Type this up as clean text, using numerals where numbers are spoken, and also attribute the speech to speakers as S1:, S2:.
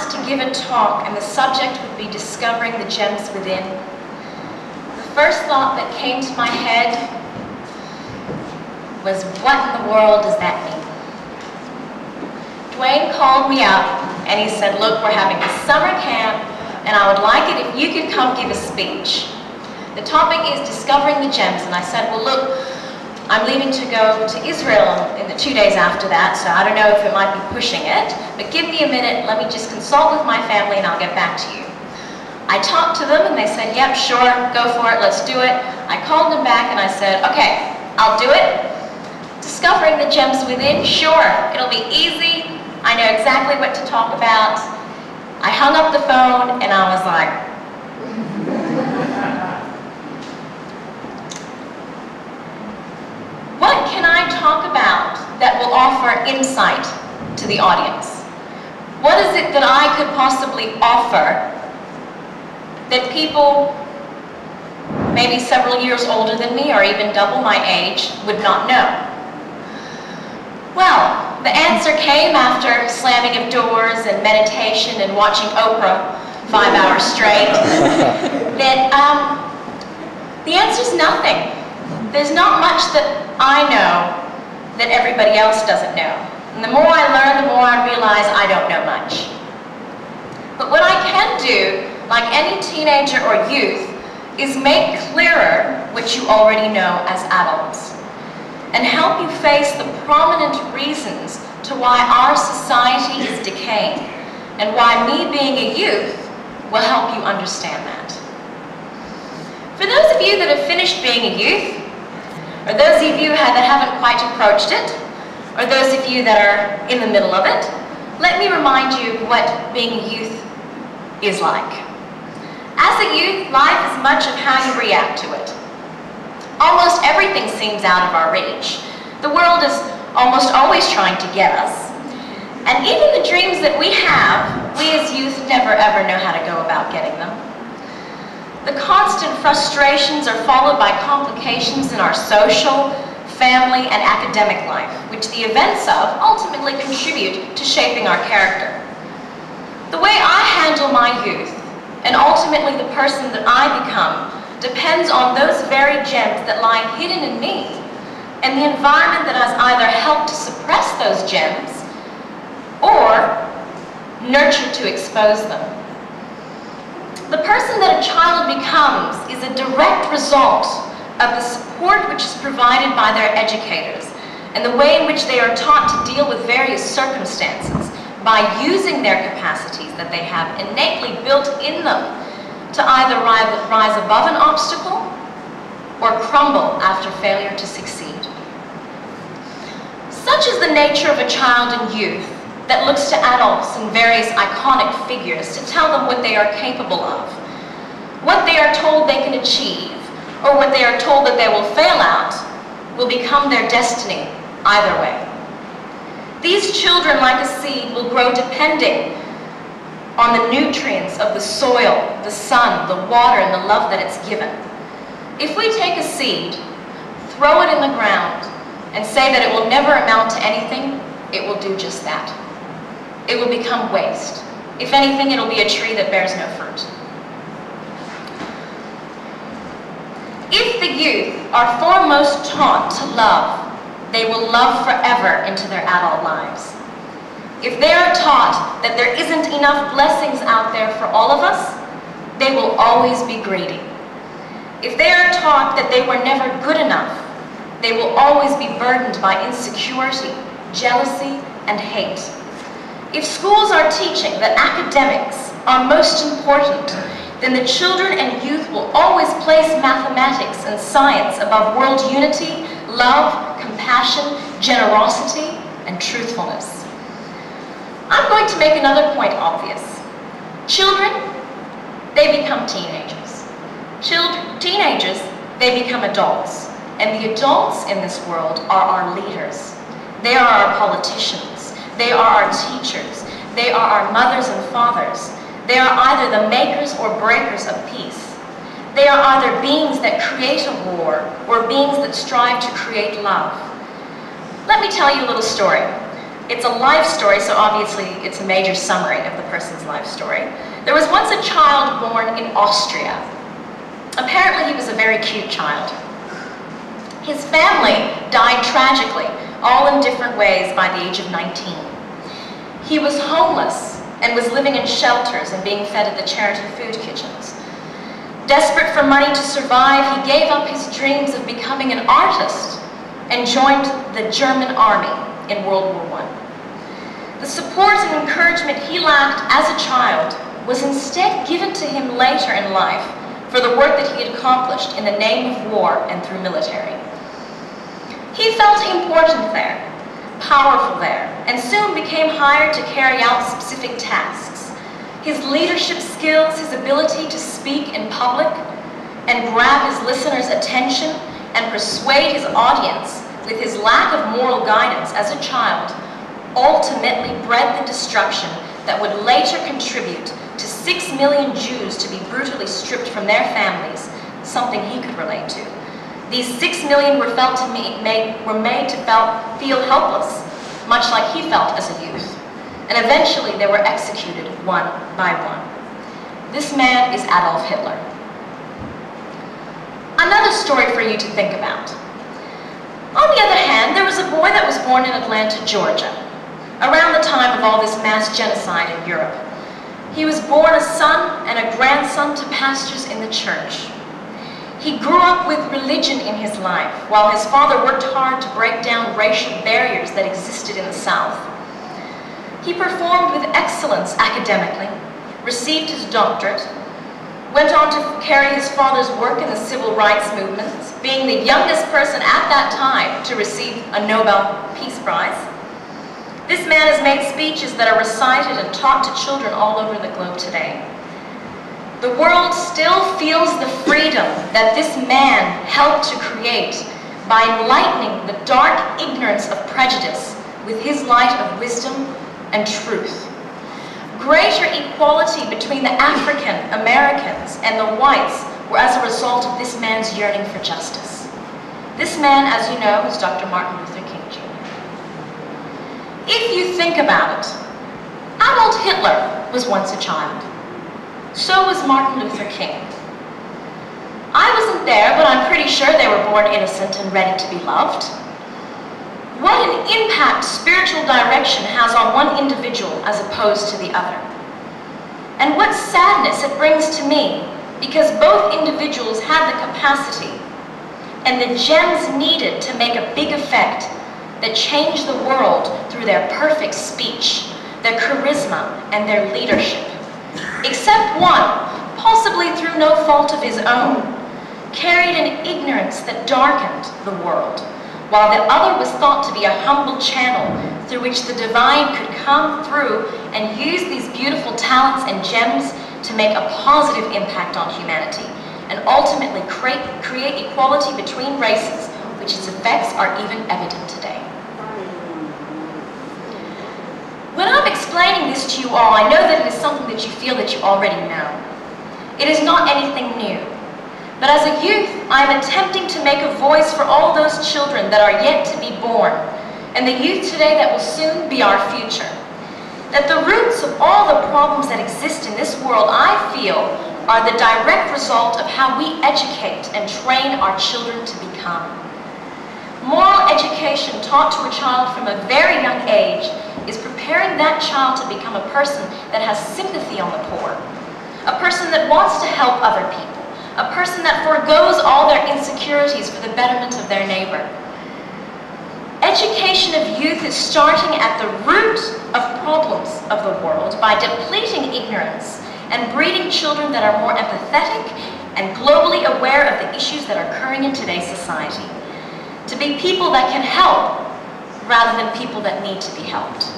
S1: asked to give a talk, and the subject would be discovering the gems within, the first thought that came to my head was, what in the world does that mean? Dwayne called me up and he said, look, we're having a summer camp and I would like it if you could come give a speech. The topic is discovering the gems. And I said, well, look, I'm leaving to go to Israel in the 2 days after that, so I don't know if it might be pushing it, but give me a minute, let me just consult with my family and I'll get back to you. I talked to them and they said, yep, sure, go for it, let's do it. I called them back and I said, okay, I'll do it. Discovering the gems within, sure, it'll be easy. I know exactly what to talk about. I hung up the phone and I was like, what can I talk about that will offer insight to the audience? What is it that I could possibly offer that people maybe several years older than me or even double my age would not know? Well, the answer came after slamming of doors and meditation and watching Oprah 5 hours straight, that the answer is nothing. There's not much that I know that everybody else doesn't know. And the more I learn, the more I realize I don't know much. But what I can do, like any teenager or youth, is make clearer what you already know as adults, and help you face the prominent reasons to why our society is decaying, and why me being a youth will help you understand that. For those of you that have finished being a youth, or those of you that haven't quite approached it, or those of you that are in the middle of it, let me remind you what being a youth is like. As a youth, life is much of how you react to it. Almost everything seems out of our reach. The world is almost always trying to get us. And even the dreams that we have, we as youth never ever know how to go about getting them. The constant frustrations are followed by complications in our social, family, and academic life, which the events of ultimately contribute to shaping our character. The way I handle my youth, and ultimately the person that I become, depends on those very gems that lie hidden in me, and the environment that has either helped to suppress those gems or nurtured to expose them. The person that a child becomes is a direct result of the support which is provided by their educators and the way in which they are taught to deal with various circumstances by using their capacities that they have innately built in them to either rise above an obstacle or crumble after failure to succeed. Such is the nature of a child and youth that looks to adults and various iconic figures to tell them what they are capable of, what they are told they can achieve, or what they are told that they will fail at will become their destiny either way. These children, like a seed, will grow depending on the nutrients of the soil, the sun, the water, and the love that it's given. If we take a seed, throw it in the ground, and say that it will never amount to anything, it will do just that. It will become waste. If anything, it'll be a tree that bears no fruit. If the youth are foremost taught to love, they will love forever into their adult lives. If they are taught that there isn't enough blessings out there for all of us, they will always be greedy. If they are taught that they were never good enough, they will always be burdened by insecurity, jealousy, and hate. If schools are teaching that academics are most important, then the children and youth will always place mathematics and science above world unity, love, compassion, generosity, and truthfulness. I'm going to make another point obvious. Children, they become teenagers. Teenagers, they become adults. And the adults in this world are our leaders. They are our politicians. They are our teachers. They are our mothers and fathers. They are either the makers or breakers of peace. They are either beings that create a war or beings that strive to create love. Let me tell you a little story. It's a life story, so obviously it's a major summary of the person's life story. There was once a child born in Austria. Apparently he was a very cute child. His family died tragically, all in different ways by the age of 19. He was homeless and was living in shelters and being fed at the charity food kitchens. Desperate for money to survive, he gave up his dreams of becoming an artist and joined the German army in World War I. The support and encouragement he lacked as a child was instead given to him later in life for the work that he had accomplished in the name of war and through military. He felt important there, powerful there, and soon became hired to carry out specific tasks. His leadership skills, his ability to speak in public and grab his listeners' attention and persuade his audience with his lack of moral guidance as a child ultimately bred the destruction that would later contribute to 6 million Jews to be brutally stripped from their families, something he could relate to. These 6 million were made to feel helpless, much like he felt as a youth. And eventually they were executed one by one. This man is Adolf Hitler. Another story for you to think about. On the other hand, there was a boy that was born in Atlanta, Georgia, around the time of all this mass genocide in Europe. He was born a son and a grandson to pastors in the church. He grew up with religion in his life, while his father worked hard to break down racial barriers that existed in the South. He performed with excellence academically, received his doctorate, went on to carry his father's work in the civil rights movement, being the youngest person at that time to receive a Nobel Peace Prize. This man has made speeches that are recited and taught to children all over the globe today. The world still feels the freedom that this man helped to create by enlightening the dark ignorance of prejudice with his light of wisdom and truth. Greater equality between the African Americans and the whites were as a result of this man's yearning for justice. This man, as you know, is Dr. Martin Luther King Jr. If you think about it, Adolf Hitler was once a child. So was Martin Luther King. I wasn't there, but I'm pretty sure they were born innocent and ready to be loved. What an impact spiritual direction has on one individual as opposed to the other. And what sadness it brings to me, because both individuals had the capacity and the gems needed to make a big effect that changed the world through their perfect speech, their charisma, and their leadership. Except one, possibly through no fault of his own, carried an ignorance that darkened the world, while the other was thought to be a humble channel through which the divine could come through and use these beautiful talents and gems to make a positive impact on humanity, and ultimately create equality between races, which its effects are even evident today. When I'm explaining this to you all, I know that it is something that you feel that you already know. It is not anything new. But as a youth, I am attempting to make a voice for all those children that are yet to be born, and the youth today that will soon be our future. That the roots of all the problems that exist in this world, I feel, are the direct result of how we educate and train our children to become. Moral education taught to a child from a very young age is preparing that child to become a person that has sympathy on the poor, a person that wants to help other people, a person that forgoes all their insecurities for the betterment of their neighbor. Education of youth is starting at the root of problems of the world by depleting ignorance and breeding children that are more empathetic and globally aware of the issues that are occurring in today's society. To be people that can help rather than people that need to be helped.